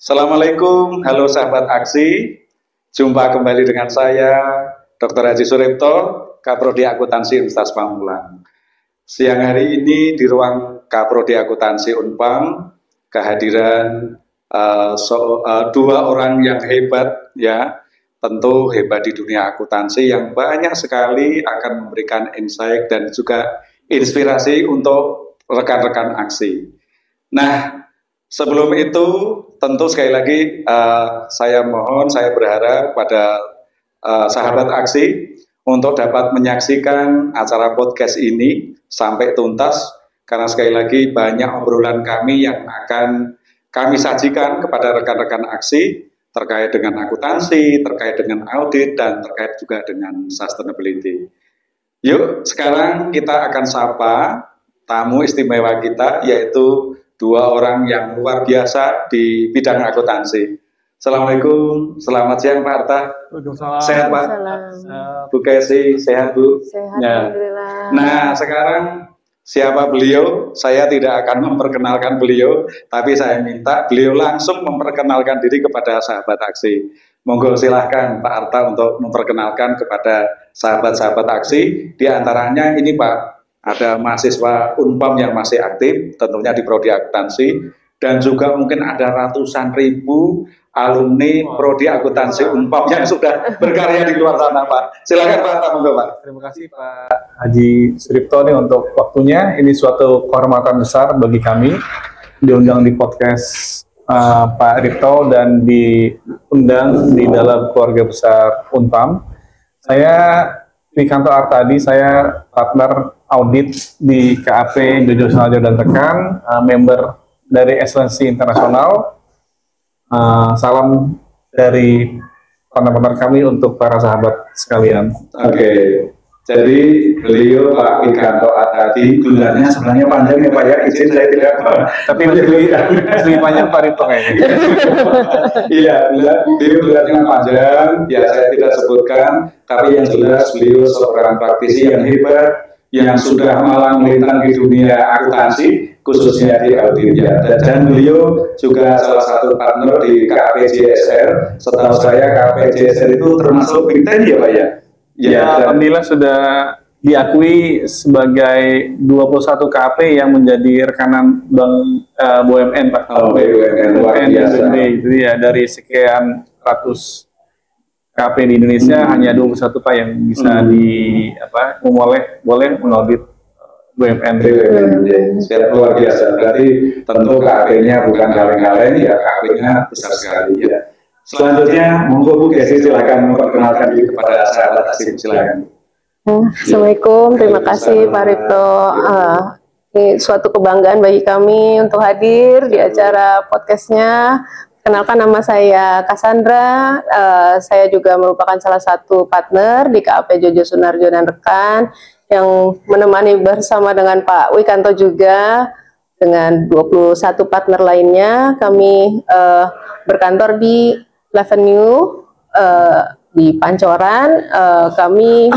Assalamualaikum, halo sahabat aksi. Jumpa kembali dengan saya, Dr. Haji Suripto, Kaprodi Akuntansi Universitas Pamulang. Siang hari ini di ruang Kaprodi Akuntansi Unpam, kehadiran dua orang yang hebat, ya, tentu hebat di dunia akuntansi yang banyak sekali akan memberikan insight dan juga inspirasi untuk rekan-rekan aksi. Nah, sebelum itu, tentu sekali lagi saya berharap pada sahabat aksi untuk dapat menyaksikan acara podcast ini sampai tuntas, karena sekali lagi banyak obrolan kami yang akan kami sajikan kepada rekan-rekan aksi terkait dengan akuntansi, terkait dengan audit, dan terkait juga dengan sustainability. Yuk, sekarang kita akan sapa tamu istimewa kita, yaitu dua orang yang luar biasa di bidang akuntansi. Assalamualaikum, selamat siang Pak Arta. Sehat Pak? Bu Kesi, sehat Bu? Sehat, alhamdulillah. Nah, sekarang siapa beliau? Saya tidak akan memperkenalkan beliau, tapi saya minta beliau langsung memperkenalkan diri kepada sahabat aksi. Monggo silahkan Pak Arta untuk memperkenalkan kepada sahabat-sahabat aksi. Di antaranya ini Pak, ada mahasiswa Unpam yang masih aktif, tentunya di Prodi Akuntansi, dan juga mungkin ada ratusan ribu alumni Prodi Akuntansi Unpam yang sudah berkarya di luar sana, Pak. Silakan Pak, monggo Pak. Terima kasih Pak Haji Suripto nih untuk waktunya. Ini suatu kehormatan besar bagi kami diundang di podcast Pak Ripto dan diundang di dalam keluarga besar Unpam. Saya Wikanto Artadi, saya partner audit di KAP Jojo Sunarjo dan Rekan, member dari Excellency Internasional. Salam dari partner-partner kami untuk para sahabat sekalian. Oke, jadi beliau Pak Wikanto Artadi, gelarnya sebenarnya panjang ya Pak ya, izin saya tidak apa. Tapi lebih panjang Pak Ripto kayaknya. Iya, beliau gelarnya panjang, ya saya tidak sebutkan, tapi yang jelas beliau seorang praktisi yang hebat, yang sudah malang melintang di dunia akuntansi, khususnya di auditnya. Dan beliau juga salah satu partner di KPJSR. Setahu saya KPJSR itu termasuk Big Ten ya Pak ya? Ya, alhamdulillah sudah diakui sebagai 21 KP yang menjadi rekanan Bank BUMN Pak. Oh, BUMN luar biasa. Itu ya, dari sekian ratus KP di Indonesia hanya 21 Pak yang bisa boleh mengaudit BUMN. Siap, luar biasa. Berarti tentu KP-nya bukan kaleng-kaleng, ya KP-nya besar sekali ya. Selanjutnya, monggo Bu Kesi silakan memperkenalkan diri kepada sahabat aksi, silakan. Assalamualaikum, terima kasih Pak Ripto. Ini suatu kebanggaan bagi kami untuk hadir di acara podcastnya. Kenalkan, nama saya Cassandra, saya juga merupakan salah satu partner di KAP Jojo Sunarjo dan Rekan yang menemani bersama dengan Pak Wikanto juga dengan 21 partner lainnya. Kami berkantor di Lavenue di Pancoran. Kami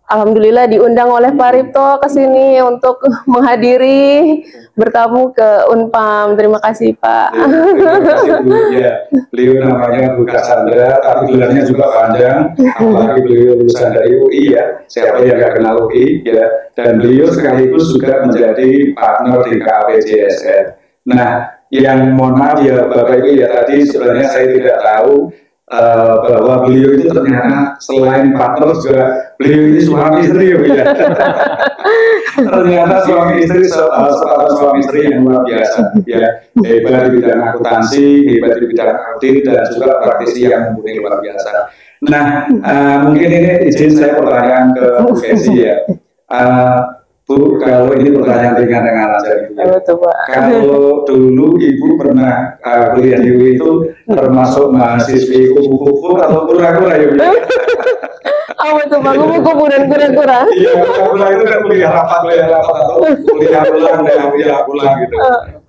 alhamdulillah diundang oleh Pak Ripto ke sini untuk menghadiri bertamu ke Unpam. Terima kasih Pak. Terima kasih Bu. Ya, beliau namanya Bu Cassandra, tapi gelarnya juga panjang. Apalagi beliau lulusan dari UI ya. Siapa yang nggak kenal UI ya. Dan beliau sekaligus juga menjadi partner di KPJSR. Nah, yang mohon maaf ya Bapak Ibu ya, tadi sebenarnya saya tidak tahu bahwa beliau itu ternyata selain partner juga beliau ini suami istri ya. Ternyata suami istri suami istri yang luar biasa ya, hebat di bidang akuntansi, hebat di bidang audit, dan juga praktisi yang mumpuni luar biasa. Nah, mungkin ini izin saya pertanyaan ke Bu Kesi ya. Bu, kalau ini pertanyaan ringan-ringan aja gitu ya. Kalau dulu Ibu pernah kuliah di UI itu termasuk mahasiswi kupu-kupu atau kura-kura ya Bu? Apa tuh Pak? Kupu-kupu dan kura-kura. Iya, kura-kura itu kan kuliah rapat atau kuliah pulang gitu.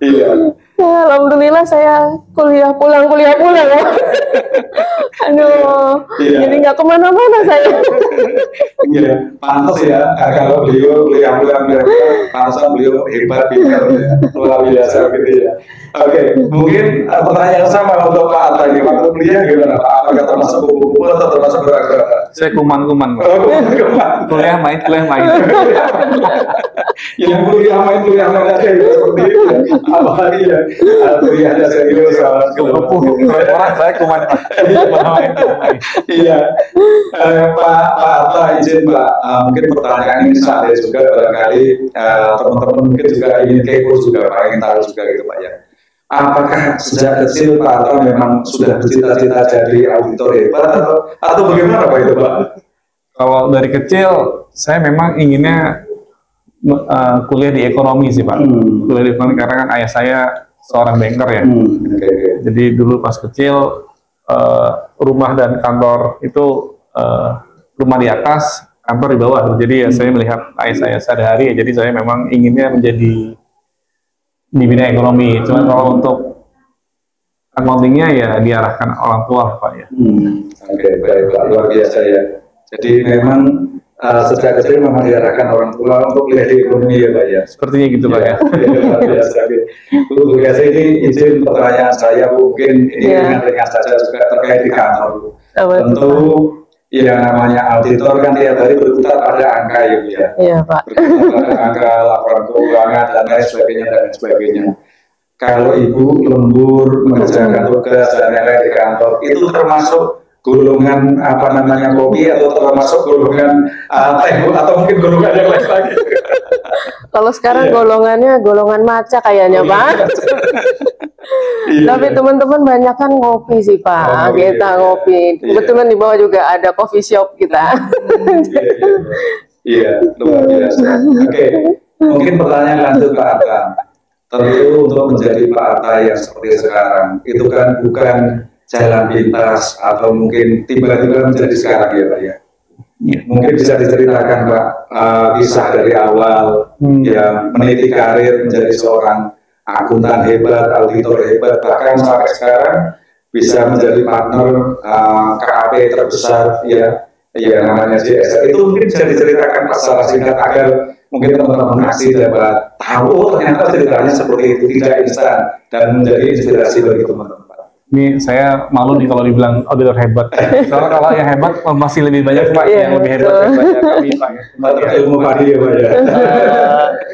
Iya. Ya, alhamdulillah saya kuliah pulang. Aduh, Iya. jadi nggak kemana-mana saya. Iya, pantas ya kalau beliau kuliah pulang, pantasan beliau hebat, pintar, luar biasa gitu ya. Oke, mungkin pertanyaan yang sama untuk Pak Atta ini, waktu kuliah gimana Pak? Apakah termasuk kupu-kupu atau termasuk kura-kura? Saya kuman-kuman, Pak. Oh, kuman. Kuliah main. Yang kuliah main aja ya, seperti itu ya. Apalagi ya, kuliahnya serius. Orang saya kuman, Pak. Main. Iya, Pak Atta izin Pak, mungkin pertanyaan ini saya juga barangkali teman-teman mungkin juga ingin kepo juga Pak, ingin tahu juga gitu Pak ya. Apakah sejak kecil Pak Atta memang sudah bercita-cita jadi auditor hebat atau bagaimana Pak itu Pak? Kalau dari kecil saya memang inginnya kuliah di ekonomi sih Pak. Kuliah di ekonomi karena kan ayah saya seorang banker ya. Okay. Jadi dulu pas kecil rumah dan kantor itu rumah di atas, kantor di bawah. Jadi ya saya melihat ayah saya sehari-hari. Jadi saya memang inginnya menjadi di bidang ekonomi. Cuma kalau untuk accountingnya ya diarahkan orang tua Pak ya. Oke, baik Pak, luar biasa ya. Jadi memang sejak kecil memang diarahkan orang tua untuk kuliah di ekonomi ya Pak ya. Sepertinya gitu Pak ya. Luar biasa. Bu Gasi ini izin pertanyaan saya mungkin ini ringan saja juga terkait di kantor. Tentu yang namanya auditor kan tiap hari berputar pada angka ya Bu ya. Iya Pak. Berputar pada angka laporan keuangan dan lain sebagainya. Kalau Ibu lembur mengerjakan tugas dan lain-lain di kantor itu termasuk golongan apa namanya kopi atau termasuk golongan teh atau mungkin golongan yang lain lagi? Kalau sekarang golongannya golongan maca kayaknya Pak. Tapi teman-teman banyak kan ngopi sih Pak. Kita ngopi. Kebetulan di bawah juga ada coffee shop kita. Iya, luar biasa. Oke, mungkin pertanyaan lanjut Pak Atta. Tentu untuk menjadi Pak Atta yang seperti sekarang itu kan bukan jalan pintas atau mungkin tiba-tiba menjadi sekarang ya Pak ya. Mungkin bisa diceritakan Pak kisah dari awal yang meniti karir menjadi seorang akuntan hebat, auditor hebat, bahkan sampai sekarang bisa menjadi partner KAP terbesar ya, yang namanya JSR. Itu mungkin bisa diceritakan Pak secara singkat agar mungkin teman-teman aksi dapat tahu ternyata ceritanya seperti itu, tidak instan dan menjadi inspirasi bagi teman-teman. Ini saya malu nih kalau dibilang auditor hebat. Soalnya kalau yang hebat masih lebih banyak Pak yang lebih hebat daripada kami Pak ya. Ilmu padi ya Pak ya.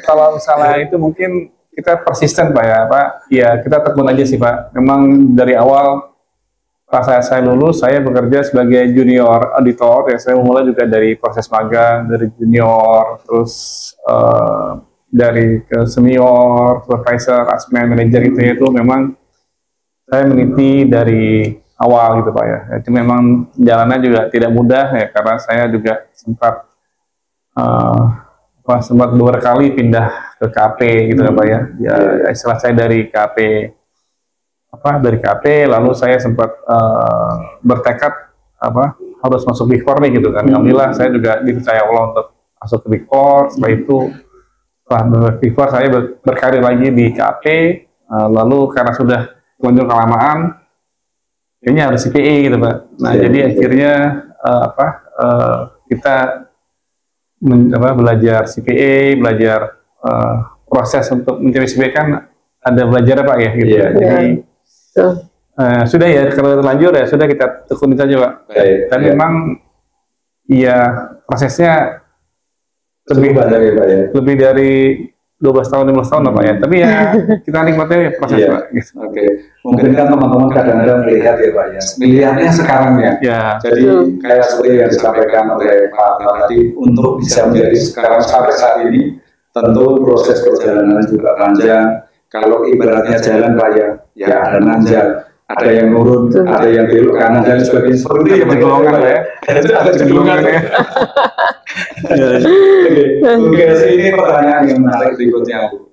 Kalau misalnya itu mungkin kita persisten Pak ya Pak. Ya kita tekun aja sih Pak. Memang dari awal pas saya lulus saya bekerja sebagai junior auditor ya. Saya mulai juga dari proses magang dari junior terus dari ke senior, supervisor, asmen, manager itu memang saya meniti dari awal gitu Pak ya. Itu memang jalannya juga tidak mudah ya karena saya juga sempat dua kali pindah ke KP gitu Pak ya. Ya istilah saya dari KP lalu saya sempat bertekad harus masuk Big Four nih gitu kan. Alhamdulillah saya juga dipercaya Allah untuk masuk ke Big Four. Setelah itu setelah Big Four saya berkarir lagi di KP. Lalu karena sudah kunjung kelamaan, kayaknya harus CPA gitu Pak. Nah jadi akhirnya kita belajar CPA, belajar proses untuk mencapai CPA kan ada belajar Pak ya gitu. Jadi sudah ya kalau terlanjur ya sudah kita tekunin saja Pak. Dan memang ya prosesnya lebih dari 12 tahun, 15 tahun Pak ya. Tapi ya kita nikmatnya ya proses Pak. Oke. Mungkin kan teman-teman kadang-kadang melihat ya Pak ya. Melihatnya sekarang ya. Jadi kayak seperti yang disampaikan oleh Pak tadi, untuk bisa menjadi sekarang sampai saat ini, tentu proses perjalanan juga panjang. Kalau ibaratnya jalan Pak ya ada nanjak, ada yang nurun, ada yang belok kanan dan sebagainya. Seperti itu ya golongan ya. Ada golongan ya. Oke, ini pertanyaan yang menarik berikutnya Bu.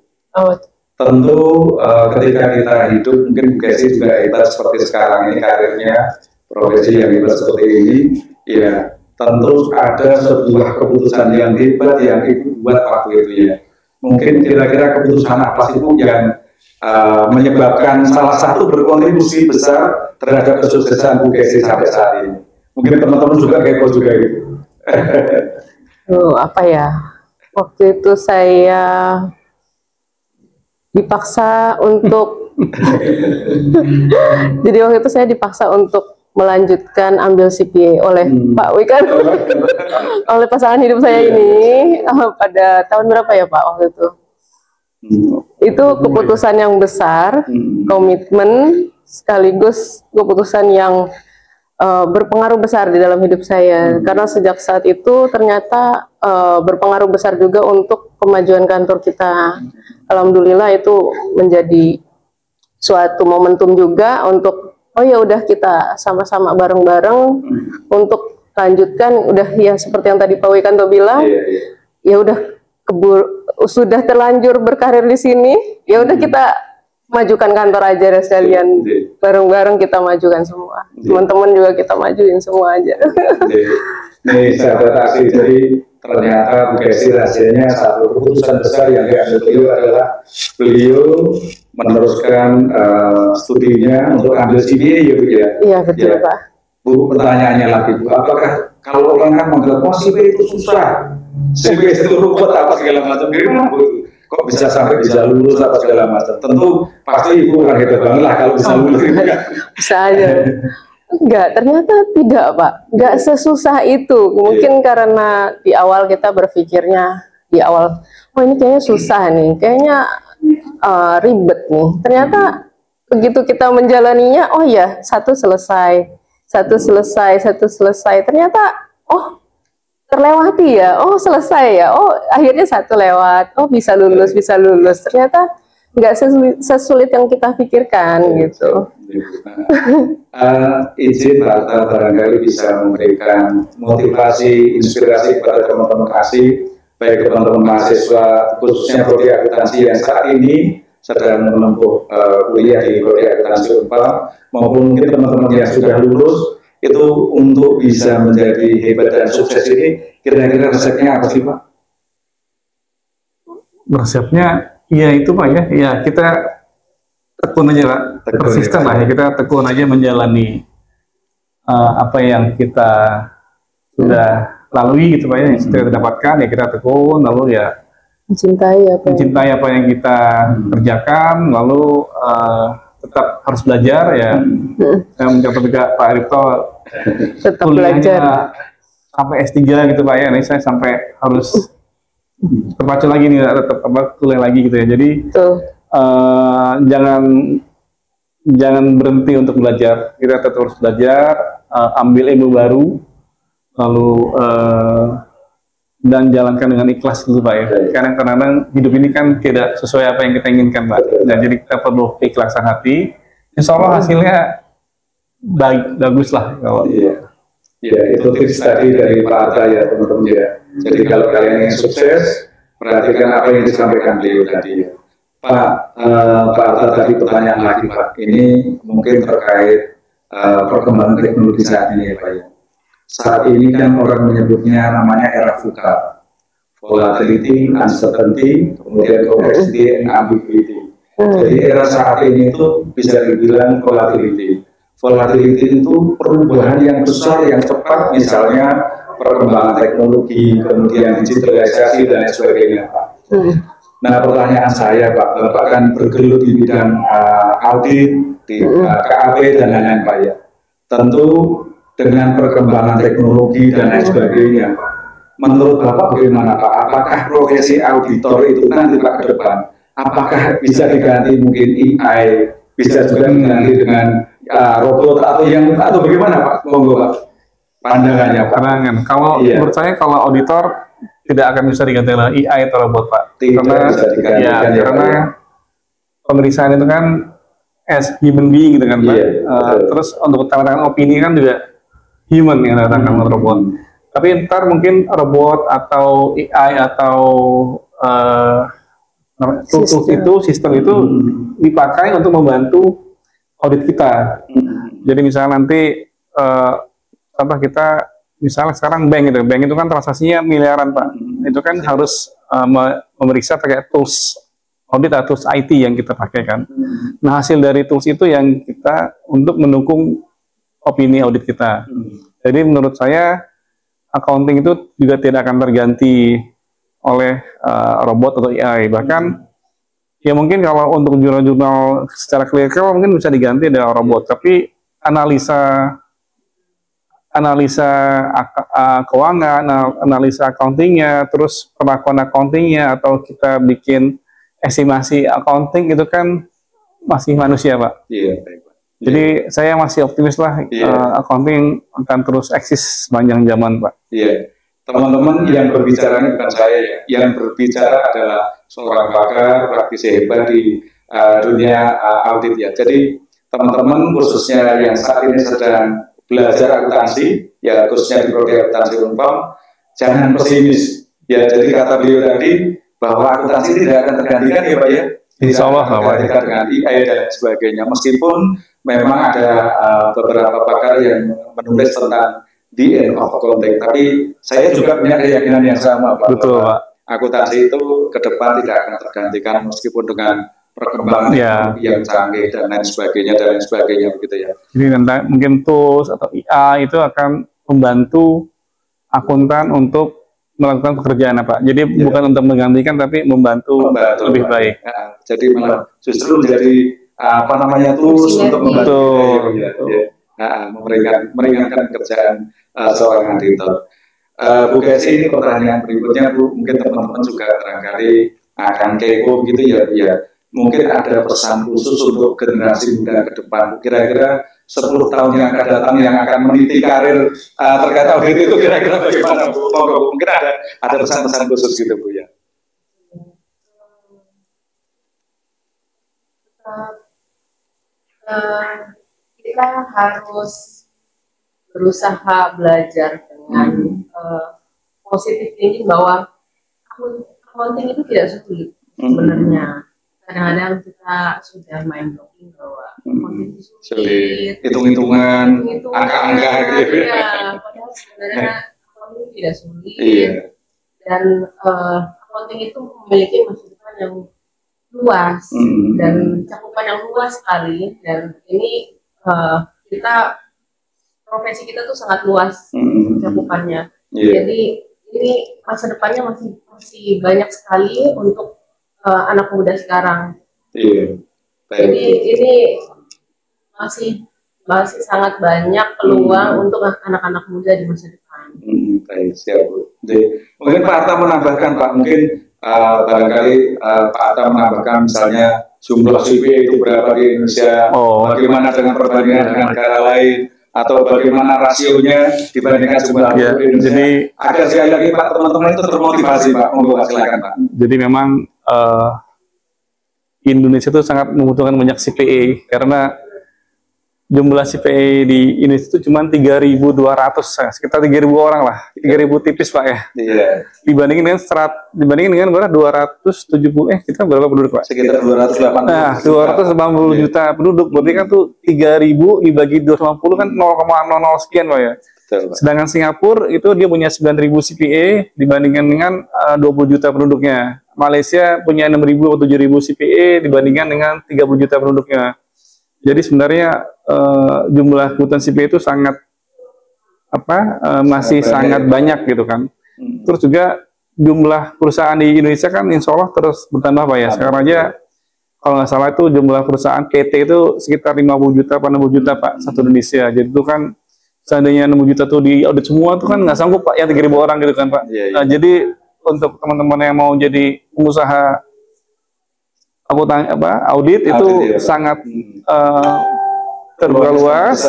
tentu ketika kita hidup mungkin Bu Kesi juga hebat seperti sekarang ini karirnya, profesi yang hebat seperti ini, ya tentu ada sebuah keputusan yang hebat yang Ibu buat waktu itu ya. Mungkin kira-kira keputusan apa sih Bu yang menyebabkan salah satu berkontribusi besar terhadap kesuksesan Bu Kesi sampai saat ini? Mungkin teman-teman juga kepo juga gitu. Apa ya? Waktu itu saya dipaksa untuk jadi waktu itu saya dipaksa untuk melanjutkan ambil CPA oleh Pak Wikan oleh pasangan hidup saya ini pada tahun berapa ya Pak waktu itu? Itu keputusan yang besar, komitmen sekaligus keputusan yang berpengaruh besar di dalam hidup saya karena sejak saat itu ternyata berpengaruh besar juga untuk kemajuan kantor kita. Alhamdulillah itu menjadi suatu momentum juga untuk oh ya udah kita sama-sama bareng-bareng untuk lanjutkan udah ya seperti yang tadi Pak Wikanto bilang ya udah sudah terlanjur berkarir di sini ya udah kita majukan kantor aja deh sekalian bareng-bareng kita majukan semua teman-teman juga kita majuin semua aja. Nih sahabat aksi, jadi ternyata Bu Kesi rahasianya satu keputusan besar yang diambil beliau adalah beliau meneruskan studinya untuk ambil CPA ya Bu ya. Iya betul Pak. Bu, pertanyaannya lagi Bu, apakah kalau orang kan menganggap oh CPA itu susah, CPA itu ruwet apa segala macam, gimana Bu? Kok bisa sampai bisa lulus apa segala macam? Tentu pasti Ibu orang hebat banget lah kalau bisa lulus. Bisa aja. Enggak, ternyata tidak Pak. Enggak sesusah itu. Mungkin karena di awal kita berpikirnya di awal, oh ini kayaknya susah nih, kayaknya ribet nih. Ternyata begitu kita menjalaninya, oh ya satu selesai. Ternyata oh terlewati ya, oh selesai ya, oh akhirnya satu lewat, oh bisa lulus. Ternyata nggak sesulit yang kita pikirkan gitu. Izin Pak barangkali bisa memberikan motivasi, inspirasi kepada teman-teman kasih, baik teman-teman mahasiswa khususnya prodi akuntansi yang saat ini sedang menempuh kuliah di prodi akuntansi Unpad maupun mungkin teman-teman yang sudah lulus itu untuk bisa menjadi hebat dan sukses ini kira-kira resepnya apa sih Pak? Resepnya ya itu Pak ya kita tekun aja Pak, persisten lah ya, kita tekun aja menjalani apa yang kita sudah lalui gitu Pak ya, yang sudah kita dapatkan ya kita tekun, lalu ya mencintai apa yang kita kerjakan, lalu tetap harus belajar ya. Saya mencontoh juga Pak Ripto tetap belajar sampai S3 gitu Pak ya. Ini saya sampai harus terpacu lagi nih, tetap kuliah lagi gitu ya. Jadi jangan berhenti untuk belajar. Kita tetap harus belajar, ambil ilmu baru, lalu dan jalankan dengan ikhlas dulu Pak ya. Karena kadang-kadang hidup ini kan tidak sesuai apa yang kita inginkan Pak. Nah, jadi kita perlu keikhlasan hati. Insya Allah hasilnya bagus lah kalau. Ya itu tips tadi dari Pak Arta ya teman-teman ya. Jadi kalau kalian ingin sukses, perhatikan apa yang disampaikan beliau tadi. Pak Arta tadi pertanyaan lagi Pak. Ini mungkin terkait perkembangan teknologi saat ini ya Pak ya. Saat ini kan orang menyebutnya namanya era VUCA, volatility, uncertainty, kemudian complexity, and ambiguity. Jadi era saat ini itu bisa dibilang volatility. Volatility itu perubahan yang besar, yang cepat, misalnya perkembangan teknologi, kemudian digitalisasi dan lain sebagainya, Pak. Nah, pertanyaan saya, Pak, Bapak kan bergelut di bidang audit, di KAP dan lain-lain, Pak ya. Tentu dengan perkembangan teknologi dan lain sebagainya, menurut Bapak bagaimana Pak? Apakah profesi auditor itu nanti Pak ke depan, apakah bisa diganti mungkin AI, bisa juga diganti dengan robot atau bagaimana Pak? Monggo Pak, pandangannya Pak. Kalau menurut saya kalau auditor tidak akan bisa diganti oleh AI atau robot Pak. Karena pemeriksaan itu kan as human being gitu kan Pak. Terus untuk tanda-tangan opini kan juga human yang datangkan robot. Tapi ntar mungkin robot atau AI atau sistem itu dipakai untuk membantu audit kita. Jadi misalnya nanti contoh kita misalnya sekarang bank itu kan transaksinya miliaran Pak. Itu kan harus memeriksa pakai tools audit atau tools IT yang kita pakai kan. Nah hasil dari tools itu yang kita untuk mendukung opini audit kita. Jadi menurut saya accounting itu juga tidak akan terganti oleh robot atau AI. Bahkan ya mungkin kalau untuk jurnal-jurnal secara clerical mungkin bisa diganti dengan robot. Tapi analisa keuangan, analisa accountingnya, terus perlakuan accountingnya, atau kita bikin estimasi accounting itu kan masih manusia Pak. Iya, baik Pak. Jadi saya masih optimis lah accounting akan terus eksis sepanjang zaman Pak. Iya, teman-teman yang berbicara ini bukan saya ya, yang berbicara adalah seorang pakar praktisi hebat di dunia audit ya. Jadi teman-teman khususnya yang saat ini sedang belajar akuntansi, ya khususnya di prodi akuntansi Unpam, jangan pesimis. Ya, jadi kata beliau tadi bahwa akuntansi tidak akan tergantikan ya Pak ya. Insya Allah Pak. Dengan AI dan sebagainya. Meskipun memang ada beberapa pakar yang menulis tentang the end of accounting, tapi saya juga punya keyakinan yang sama Pak. Betul Pak. Akuntansi itu ke depan tidak akan tergantikan meskipun dengan perkembangan yang canggih dan lain sebagainya begitu ya. Jadi mungkin tools atau IA itu akan membantu akuntan untuk melakukan pekerjaan Pak. Jadi bukan untuk menggantikan tapi membantu lebih Pak. Baik. Ya, jadi malah justru menjadi tools untuk membantu meringankan kerjaan seorang auditor. Bu Kesi, ini pertanyaan berikutnya Bu, mungkin teman-teman juga barangkali akan kepo gitu ya. Mungkin ada pesan khusus untuk generasi muda ke depan. Kira-kira 10 tahun yang akan datang yang akan meniti karir terkait audit itu kira-kira bagaimana Bu? Mungkin ada pesan-pesan khusus gitu Bu ya. Kita harus berusaha belajar dengan positif thinking bahwa accounting itu tidak sulit sebenarnya. Kadang-kadang kita sudah main blocking bahwa accounting itu sulit, hitung-hitungan, angka-angka gitu. Ya, padahal sebenarnya accounting tidak sulit. Dan accounting itu memiliki masa depan yang luas dan cakupan yang luas sekali, dan ini profesi kita tuh sangat luas cakupannya. Jadi ini masa depannya masih banyak sekali untuk anak muda sekarang. Jadi ini masih sangat banyak peluang untuk anak-anak muda di masa depan. Baik, siap Bu. Mungkin Pak Atta menambahkan Pak, mungkin barangkali Pak Atta menambahkan misalnya jumlah CPA itu berapa di Indonesia, bagaimana dengan perbandingan dengan negara lain, atau bagaimana rasionya dibandingkan jumlah di Indonesia. Jadi agar sekali lagi Pak, teman-teman itu termotivasi Pak, monggo silakan Pak. Jadi memang Indonesia itu sangat membutuhkan banyak CPA karena jumlah CPA di Indonesia itu cuma 3.200, sekitar 3.000 orang lah, 3.000 tipis Pak ya. Dibandingin dengan berapa? 270, kita berapa penduduk Pak? Sekitar 280. Nah, 280 juta penduduk, berarti kan tuh 3.000 dibagi 250 kan 0,00 sekian Pak ya. Sedangkan Singapura itu dia punya 9.000 CPA dibandingkan dengan 20 juta penduduknya. Malaysia punya 6.000 atau 7.000 CPA dibandingkan dengan 30 juta penduduknya. Jadi sebenarnya jumlah kebutuhan CPA itu sangat masih sangat banyak gitu kan. Terus juga jumlah perusahaan di Indonesia kan insya Allah terus bertambah Pak ya. Sekarang aja kalau nggak salah itu jumlah perusahaan PT itu sekitar 50 juta, 60 juta Pak satu Indonesia. Jadi itu kan seandainya 60 juta tuh di audit semua tuh kan nggak sanggup Pak ya 3.000 orang gitu kan Pak. Nah, jadi untuk teman-teman yang mau jadi pengusaha audit itu sangat terbuka luas,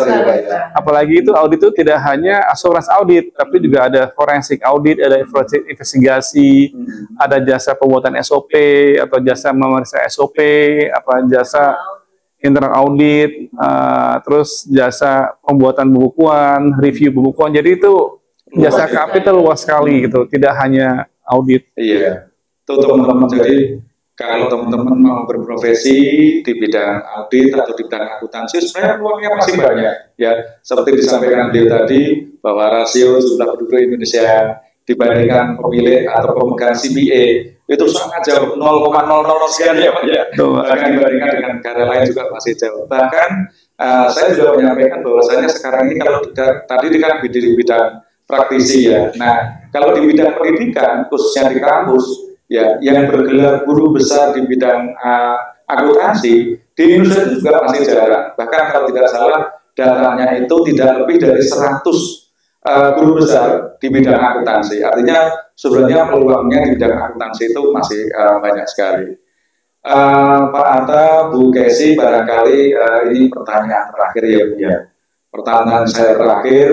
apalagi itu audit itu tidak hanya asuransi audit, tapi juga ada forensik audit, ada investigasi, ada jasa pembuatan SOP atau jasa memeriksa SOP, jasa internal audit, terus jasa pembuatan pembukuan, review pembukuan. Jadi itu jasa kapital luas sekali gitu, tidak hanya audit. Iya, itu teman-teman. Jadi kalau teman-teman mau berprofesi di bidang audit atau di bidang akuntansi, sebenarnya peluangnya masih banyak. Ya, seperti disampaikan beliau tadi, bahwa rasio jumlah penduduk Indonesia dibandingkan pemilik atau pemegang CPA itu sangat jauh, 0,00 sekian ya Pak ya. Bahkan dibandingkan dengan negara lain juga masih jauh. Bahkan saya juga menyampaikan bahwasanya sekarang ini kalau tadi kan di bidang praktisi ya. Nah, kalau di bidang pendidikan, khususnya di kampus, ya, yang bergelar guru besar di bidang akuntansi di Indonesia itu juga masih jarang. Bahkan kalau tidak salah datanya itu tidak lebih dari 100 guru besar di bidang akuntansi. Artinya sebenarnya peluangnya di bidang akuntansi itu masih banyak sekali. Pak Anta, Bu Kesi, barangkali ini pertanyaan terakhir ya Bu ya. Pertanyaan saya terakhir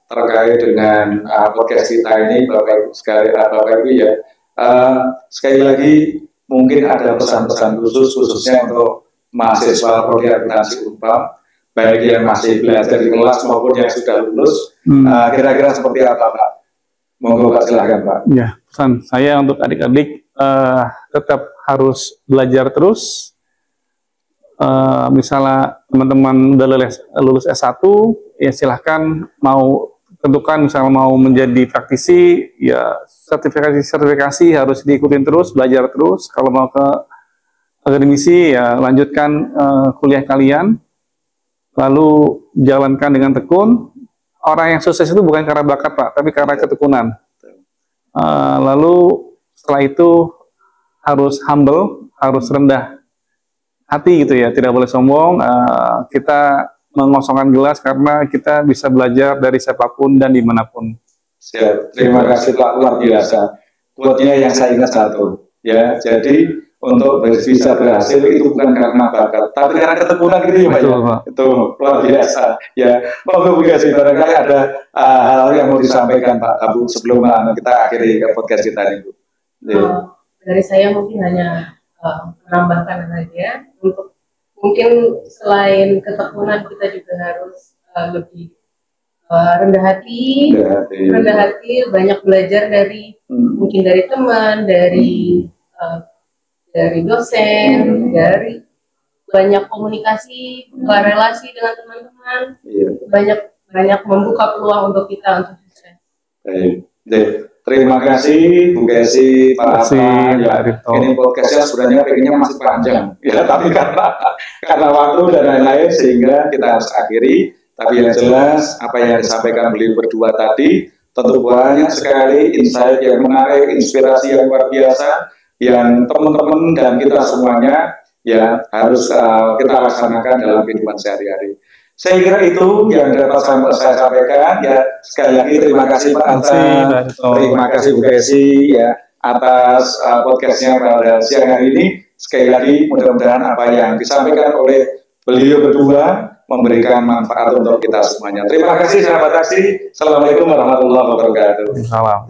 terkait dengan podcast kita ini, Bapak Ibu ya. Sekali lagi mungkin ada pesan-pesan khususnya untuk mahasiswa prodi akuntansi Unpam, baik yang masih belajar di kelas maupun yang sudah lulus. Kira-kira seperti apa Pak? Monggo Pak, silakan Pak. Ya, pesan saya untuk adik-adik tetap harus belajar terus. Misalnya teman-teman udah lulus S1, ya silahkan mau tentukan misalnya mau menjadi praktisi, ya sertifikasi harus diikutin terus, belajar terus. Kalau mau ke akademisi, ya lanjutkan kuliah kalian, lalu jalankan dengan tekun. Orang yang sukses itu bukan karena bakat Pak, tapi karena ketekunan. Lalu setelah itu harus humble, harus rendah hati gitu ya, tidak boleh sombong. Kita mengosongkan gelas karena kita bisa belajar dari siapapun dan dimanapun. Siap. Terima kasih Pak, luar biasa. Quote-nya yang saya ingat satu, ya. Jadi untuk bisa berhasil itu bukan karena bakat, tapi karena ketekunan gitu ya Pak. Betul, Pak. Itu luar biasa. Ya, monggo Bu Kesi, barangkali ada hal yang mau disampaikan Pak Abu sebelum kita akhiri podcast kita ini Bu. Dari saya mungkin hanya menambahkan saja untuk mungkin selain ketekunan kita juga harus lebih rendah hati, banyak belajar dari mungkin dari teman, dari dosen, dari banyak komunikasi, buka relasi dengan teman-teman, banyak membuka peluang untuk kita untuk sukses. Baik. Terima kasih Bu Kesi, Pak Anta. Ya, ini podcastnya sebenarnya pengennya masih panjang, ya, tapi karena waktu dan lain-lain sehingga kita harus akhiri. Tapi yang jelas apa yang disampaikan beliau berdua tadi tentu banyak sekali insight yang menarik, inspirasi yang luar biasa yang teman-teman dan kita semuanya ya harus kita laksanakan dalam kehidupan sehari-hari. Saya kira itu yang dapat saya sampaikan. Ya, sekali lagi terima kasih Pak Anta, terima kasih Bu Kesi ya atas podcastnya pada siang hari ini. Sekali lagi mudah-mudahan apa yang disampaikan oleh beliau berdua memberikan manfaat untuk kita semuanya. Terima kasih sahabat taksi. Assalamualaikum warahmatullahi wabarakatuh. Salam.